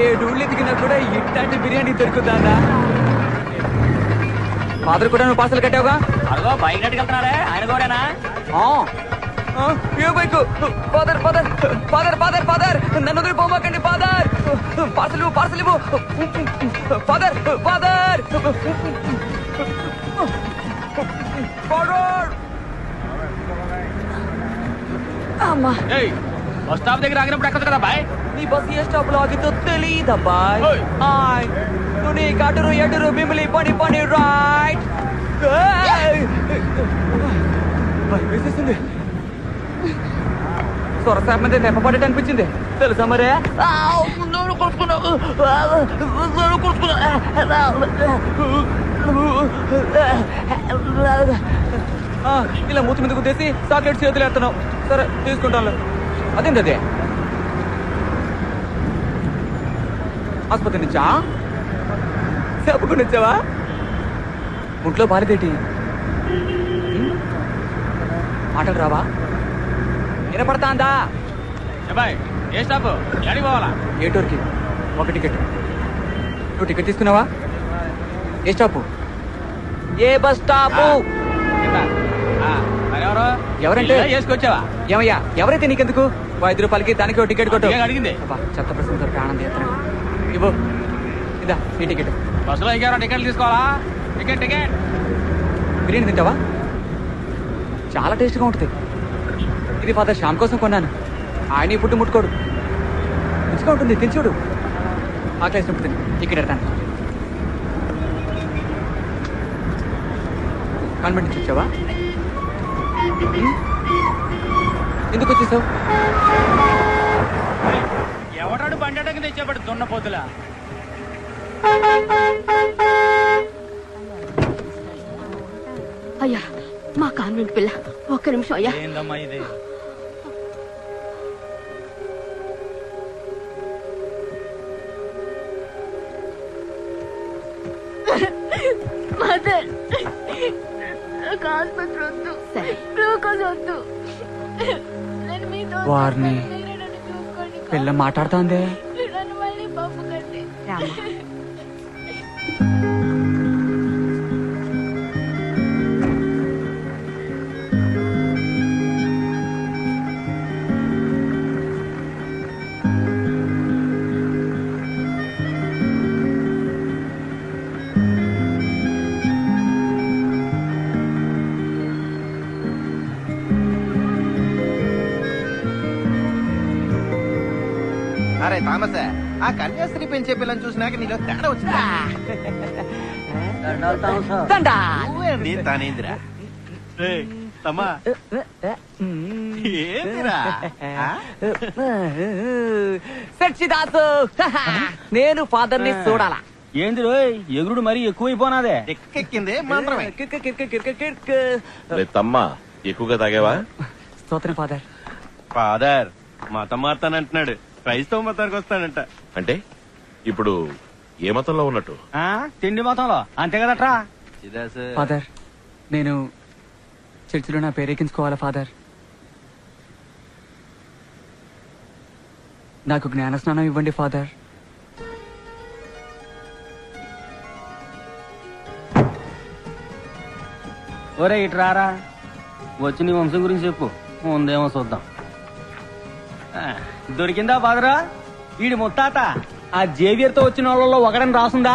ఏడూళ్ళు ఎదిగినా కూడా ఇట్లాంటి బిర్యానీ దొరుకుతుందా? ఫాదర్ కూడా నువ్వు పార్సల్ కట్టావుగా? అదిగో బైక్ నెట్టుకెళ్తున్నాడే ఆయన కూడానా? ఏ bike? Father father father father father నన్ను వదిలి పోమాకండి ఫాదర్. పార్సల్ ఇవ్వు, పార్సల్ ఇవ్వు ఫాదర్ ఫాదర్ ఫాదర్. అమ్మా, బస్ స్టాప్ దగ్గర ఆగినప్పుడు ఎక్కడ కదా బాయ్? నీ బస్ ఏ స్టాప్ లో ఆగితో తెలీదబ్బాయ్. నువ్వు నీ కటురు ఎటురు మిమ్మల్ని పని పని రైట్ వేసేసింది. సొరసాప్ మీద నెప్పబడేట అనిపించింది తెలుసా మరే. ఇలా మూతి మీద గుద్దేసి చాక్లెట్ చేతులు ఎడుతున్నావు. సరే తీసుకుంటాను. అదేంటి అదే? ఆసుపత్రి నుంచా? చెప్పుకుని వచ్చావా? ఒంట్లో బాలేదేటి? మాటలు రావా? వినపడతా అందా? ఏ స్టాప్ ఎక్కడికి పోవాలా? ఏ టూర్కి? ఒక టికెట్. నువ్వు టికెట్ తీసుకున్నావా? ఏ స్టాపు? ఏ బస్ స్టాపు? ఎవరంటే వేసుకొచ్చావా? ఏమయ్యా, ఎవరైతే నీకెందుకు? 5 రూపాయలకి దానికి ఒక టికెట్ కొట్టు. అడిగింది చెత్త ప్రశ్న ఆనందం చేస్తాను. ఇవ్వు, ఇదా ఈ టికెట్. బస్సులో ఇంకెవరో టికెట్లు తీసుకోవాలా? Ticket ticket. బిర్యానీ తింటావా? చాలా టేస్ట్గా ఉంటుంది. ఇది ఫాదర్ శ్యామ్ కోసం కొన్నాను. ఆయన ఈ పుట్టు ముట్టుకోడు. మంచిగా ఉంటుంది, తినచూడు. ఆకలేసినప్పుడు తిని టికెట్ ఎడతాను. కాన్వెంట్ నుంచి వచ్చావా? ఎందుకు వచ్చేసావు? ఎవడాడు బండి తెచ్చేపడు దున్నపోతులా. అయ్యా, మా కాన్వెంట్ పిల్ల. ఒక్క నిమిషం అయ్యా. ఏందమ్మా ఇది? మదర్, నాకు ఆసుపత్రి వద్దు, గ్లూకోజ్ వద్దు. నేను మీతో వారిని చూసుకోండి. పిల్ల మాట్లాడుతోంది. నన్ను మళ్ళీ పంపకండి. అరే థామస్, ఆ కన్యాస్త్రీ పెంచే పిల్లని చూసినాక నీలో తేడా వచ్చిందా? నువ్వేంది తానేందిరా? తమ్మా ఏందిరా? సచ్చిదాసు, నేను ఫాదర్ ని చూడాలా? ఏంది రోయ్, ఎగురుడు మరీ ఎక్కువైపోనాదే. ఎక్కెక్కిందే మంత్రమే. తమ్మా ఎక్కువగా తాగావా? స్తోత్రం ఫాదర్. ఫాదర్ మతం మారుతానంటున్నాడు. క్రైస్తవ మతానికి వస్తాడంట. అంటే ఇప్పుడు ఏ మతంలో ఉన్నట్టు? తిండి మొత్తంలో అంతే కదట్రా. ఫాదర్, నేను చర్చిలో నా పేరెక్కించుకోవాలా ఫాదర్? నాకు జ్ఞానస్నానం ఇవ్వండి ఫాదర్. ఒరే ఇట్రారా, వచ్చి నీ వంశం గురించి చెప్పు, ముందేమో చూద్దాం. దొరికిందా ఫాదరా? వీడి ముత్తాత ఆ జేవియర్ తో వచ్చిన వాళ్ళలో ఒకడని రాసుందా?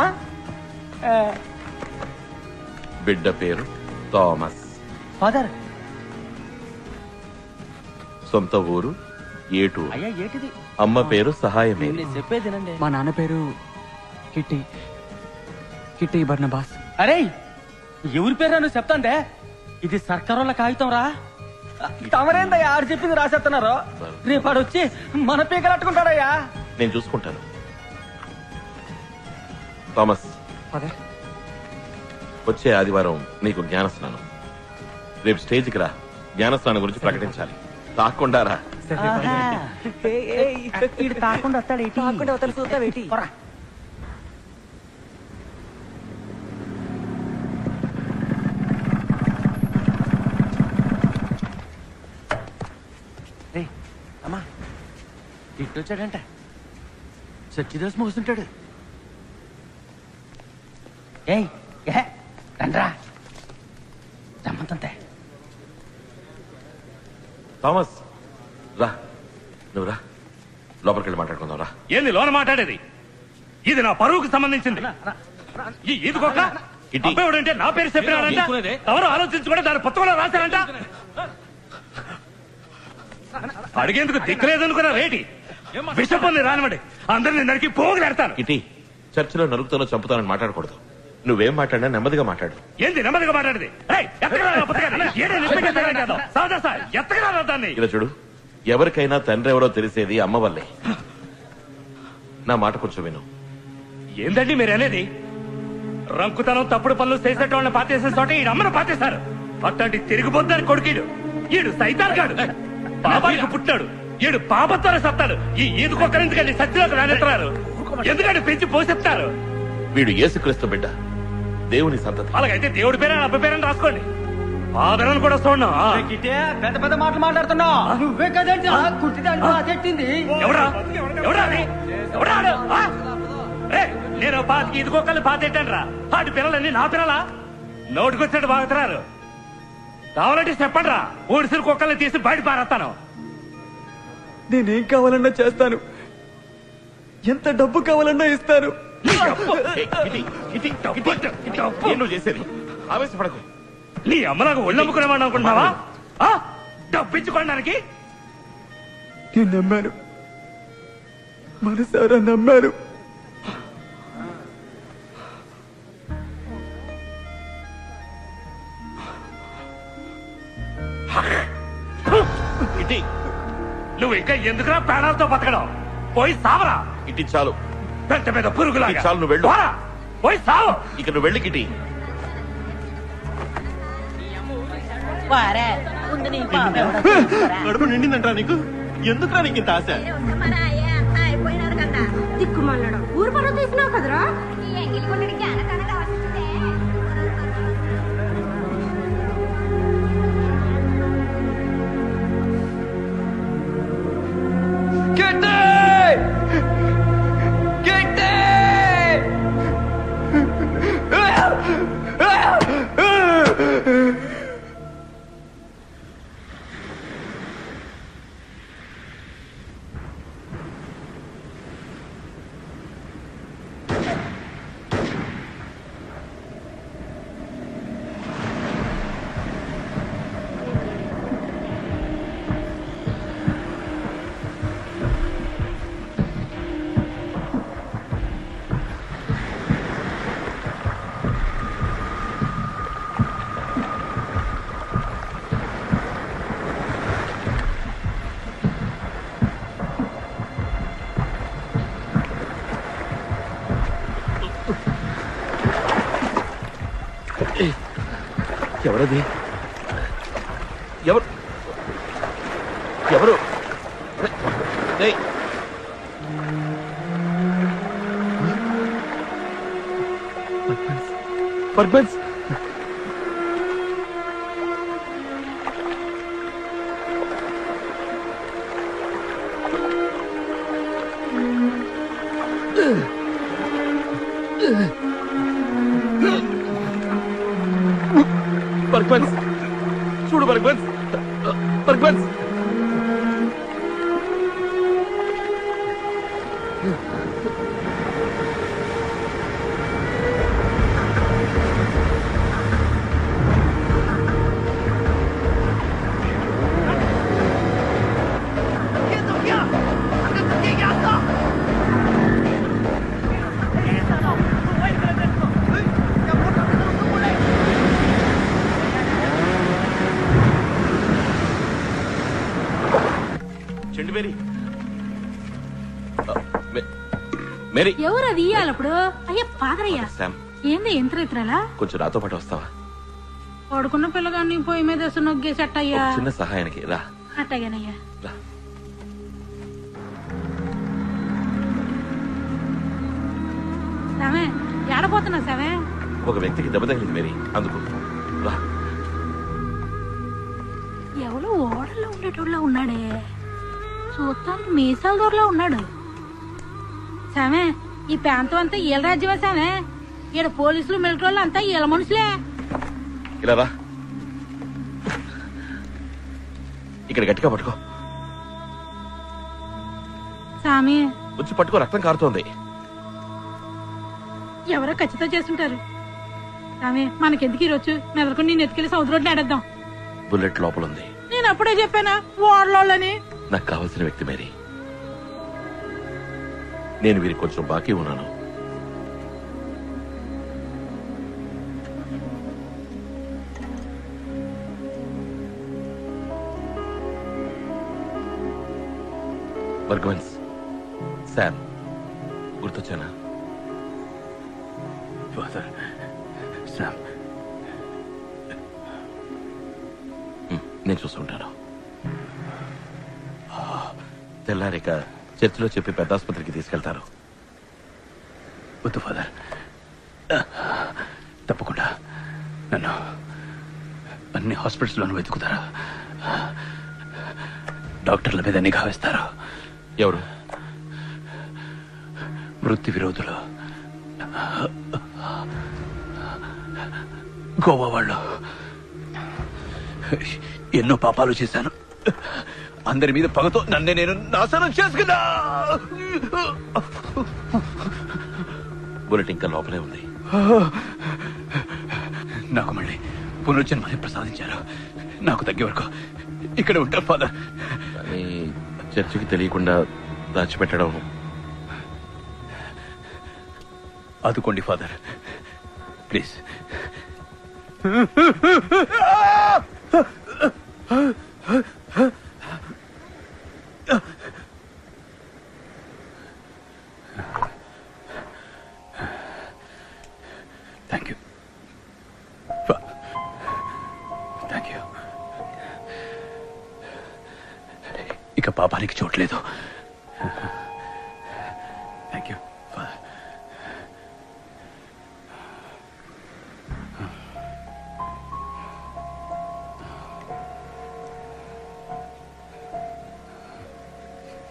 బిడ్డ పేరు థామస్. ఫాదర్ సొంత ఊరు ఏటూరు. అయ్యా ఏటిది? అమ్మ పేరు సహాయమే. చెప్పేదినండి. మా నాన్న పేరు కిట్టి, కిట్టి బర్నబాస్. అరే ఎవరి పేరు నువ్వు చెప్తాందే? ఇది సర్కారోళ్ళ కాగితం రా. తమరేందయ్యా ఆడు చెప్పింది రాసేస్తున్నారు. రేపు ఆడు వచ్చి మన పీకలట్టుకుంటాడయ్యా. నేను చూసుకుంటాను. థామస్, ఫాదర్, వచ్చే ఆదివారం నీకు జ్ఞానస్నానం. రేపు స్టేజ్కి రా, జ్ఞానస్నానం గురించి ప్రకటించాలి. తాకుండా రా. తాకుండా వస్తాడేటి? తాకుండా వస్తాడు, చూస్తావేటి? అమ్మా ఇట్టొచ్చాడంట. సచ్చిదాస్ మోస్తుంటాడు. ఏయ్ ఏ రండ్రా రమ్మంతే. థామస్ రా, నువ్వు రా, లోపలికి వెళ్ళి మాట్లాడుకుందాం రా. ఏంది లోన మాట్లాడేది? ఇది నా పరువుకు సంబంధించింది. ఈ ఈదుకోక అబ్బాయిడంటే నా పేరు చెప్పినాడంట. ఎవరు ఆలోచించుకుంటే దాని పుస్తకంలో రాశారంట. అడిగేందుకు దిక్కులేదనుకున్న రేటి విషపల్ని రానివ్వండి, అందరిని నరికి పోగులేడతాను. ఇటీ చర్చిలో నరుకుతానో చంపుతానని మాట్లాడకూడదు. నువ్వేం మాట్లాడినా నెమ్మదిగా మాట్లాడు. ఏంది నెమ్మదిగా మాట్లాడేది? దాన్ని ఇలా చూడు, ఎవరికైనా తండ్రి ఎవరో తెలిసేది అమ్మ వల్లే. నా మాట కొంచెం విను. ఏందండి మీరు అనేది? రంకుతనం తప్పుడు పనులు చేసేటోళ్ళని పాతేసే చోట ఈ అమ్మను పాతేశారు. అట్లాంటి తిరిగిపోతారు కొడుకీడు. ఈడు సైతాన్ గాడు, పాపానికి పుట్టాడు. ఈడు పాపత్వాలు సత్తాడు. ఈ ఈదుకొక్కరిందుకండి సత్యలోకి రానెత్తారు. ఎందుకంటే పెంచి పోషిస్తారు. వీడు యేసుక్రీస్తు బిడ్డ, దేవుని సంతతి. అలాగైతే దేవుడి పేరు అబ్బ పేరని రాసుకోండి. ఆదరణ కూడా చూడండి. పెద్ద పెద్ద మాటలు మాట్లాడుతున్నావు. నువ్వే కదండి కుట్టిదాన్ని పాతెట్టింది. ఎవడా ఎవడా అది? ఎవడా ఆడు? ఆ? ఏయ్, నేను పాతికి ఇదికొక్కల్ని పాతెట్టాను రా. వాటి పిల్లలన్నీ నా పిల్లలా? నోటికొచ్చాడు బాగుతున్నారు. కావాలంటే చెప్పండి రా, ఊడిసిన కుక్కల్ని తీసి బయట పారేస్తాను. నేనేం కావాలన్నా చేస్తాను, ఎంత డబ్బు కావాలన్నా ఇస్తాను. ఏం నువ్వు చేసేది? ఆవేశపడకు. నీ అమ్మలాగా ఒళ్ళమ్ముకునేవాడు అనుకుంటున్నావా? డబ్బిచ్చుకోవడానికి నేను నమ్మాను, మనసారా నమ్మాను. ఇటీ నువ్వు ఇంకా ఎందుకురా ప్రాణాలతో బతకడం? పోయి సావరా. ఇటీ చాలు, పెద్ద పెద్ద పురుగులాగా. చాలు, నువ్వు వెళ్ళు. పోరా, పోయి సావు. ఇక నువ్వు వెళ్ళి కిటీ. కడుపు నిండిందంటరా నీకు? ఎందుకురా నీకు ఇంత ఆశ? దిక్కుమాలడం ఊరు పనులు తీసినావు కదరా. ఎవరది? ఎవరు ఎవరు? పర్పన్స్. పర్పన్స్ చూడు, పర్పన్స్ పర్పన్స్. మేరీ, ఎవరు అది ఇయ్యాలప్పుడు? అయ్యా పాదరయ్యా, శామ్, ఏంది ఎంత రైతురాలా? కొంచెం నాతో పాటు వస్తావా? పడుకున్న పిల్లగాన్ని పొయ్యి మీద వేసి నొగ్గేసట్టయ్యా. ఒక చిన్న సహాయానికి రా. అట్టగానయ్యా. రా. సమే ఏడపోతున్నా సమే? ఒక వ్యక్తికి దెబ్బ తగిలింది మేరీ, అందుకు రా. ఎవరో ఓడల్లో ఉండేటోళ్ళ ఉన్నాడే, చూస్తానికి మీసాల దూరలో ఉన్నాడు. సామే ఈ ప్రాంతం అంతా ఈల రాజ్యమే సామే. ఈడ పోలీసులు మిలిటరీ అంతా ఈల మనుషులే. ఇలా రా, ఇక్కడ గట్టిగా పట్టుకో. సామి వచ్చి పట్టుకో, రక్తం కారుతోంది. ఎవరో ఖచ్చితంగా చేస్తుంటారు. సామి మనకెందుకు ఈరోజు మెదడుకుని నేను ఎత్తుకెళ్ళి సౌద్ రోడ్ని ఆడేద్దాం. బుల్లెట్ లోపల ఉంది. నేను అప్పుడే చెప్పానా వార్లోళ్ళని. నాకు కావాల్సిన వ్యక్తి మేరీ. నేను వీరికి కొంచెం బాకీ ఉన్నాను. బర్గ్వన్స్, శామ్, గుర్తొచ్చానా? నేను చూసుకుంటాను. తెల్లారిక చర్చిలో చెప్పి పెద్ద ఆసుపత్రికి తీసుకెళ్తారు. వద్దు ఫాదర్, తప్పకుండా నన్ను అన్ని హాస్పిటల్స్లోనూ వెతుకుతారా? డాక్టర్ల మీద నిఘా వేస్తారు. ఎవరు? వృత్తి విరోధులు, గోవా వాళ్ళు. ఎన్నో పాపాలు చేశాను. అందరి మీద పగతో నన్నే నేను నాశనం చేసుకున్నా. బుల్లెట్ ఇంకా లోపలే ఉంది. నాకు మళ్ళీ పునర్జన్మని ప్రసాదించారు. నాకు తగ్గే వరకు ఇక్కడ ఉంటాను ఫాదర్. కానీ చర్చికి తెలియకుండా దాచిపెట్టడం. ఆదుకోండి father, please. Thank you, thank you. ఇక పాపానికి చోట్లేదు. Thank you father.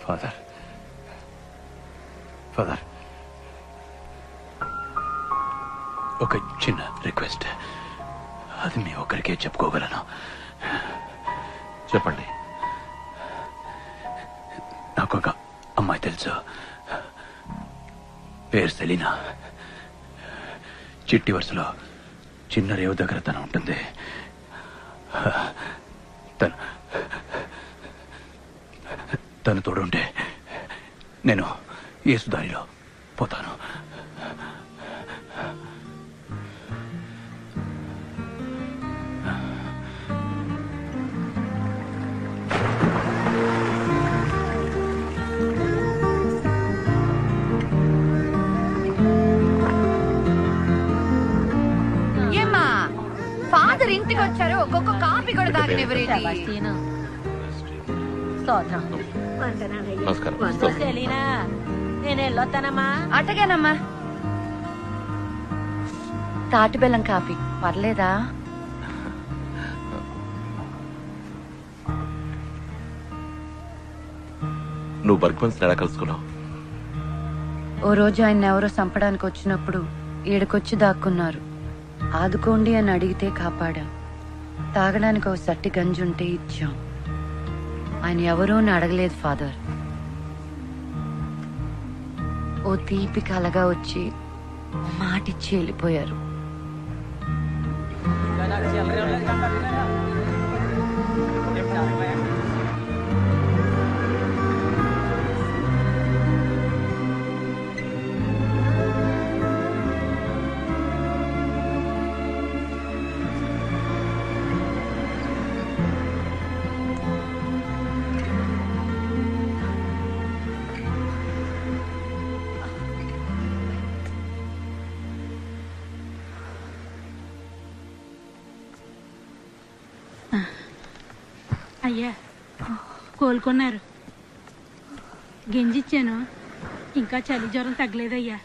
Father, father, ఒక చిన్న రిక్వెస్ట్. అది మీ ఒక్కరికే చెప్పుకోగలను. చెప్పండి. నాకు ఒక అమ్మాయి తెలుసు, పేరు సెలీనా. చిట్టి వరుసలో చిన్న రేవు దగ్గర తను ఉంటుంది. తను తోడుంటే నేను యేసుదారిలో పోతాను. ఏమ్మా ఫాదర్ ఇంటికి వచ్చారు, ఒక్కొక్క కాఫీ కూడా తాగనివ్వరేంటి? నమస్కారం. నేను వెళ్ళొస్తానమ్మా. అట్టగానమ్మా. తాటి బెల్లం కాఫీ పర్లేదా? నువ్వు బర్గ్వన్స్ ఎలా కలుసుకున్నావు? ఓ రోజు ఆయన ఎవరో చంపడానికి వచ్చినప్పుడు ఈడకొచ్చి దాక్కున్నారు. ఆదుకోండి అని అడిగితే కాపాడా. తాగడానికి ఒక సట్టి గంజుంటే ఇచ్చాం. ఆయన ఎవరో అని అడగలేదు ఫాదర్. ఓ తీపి కలగా వచ్చి మాటిచ్చి వెళ్ళిపోయారు. అయ్యా కోలుకున్నారు. గింజిచ్చాను, ఇంకా చలి జ్వరం తగ్గలేదయ్యా.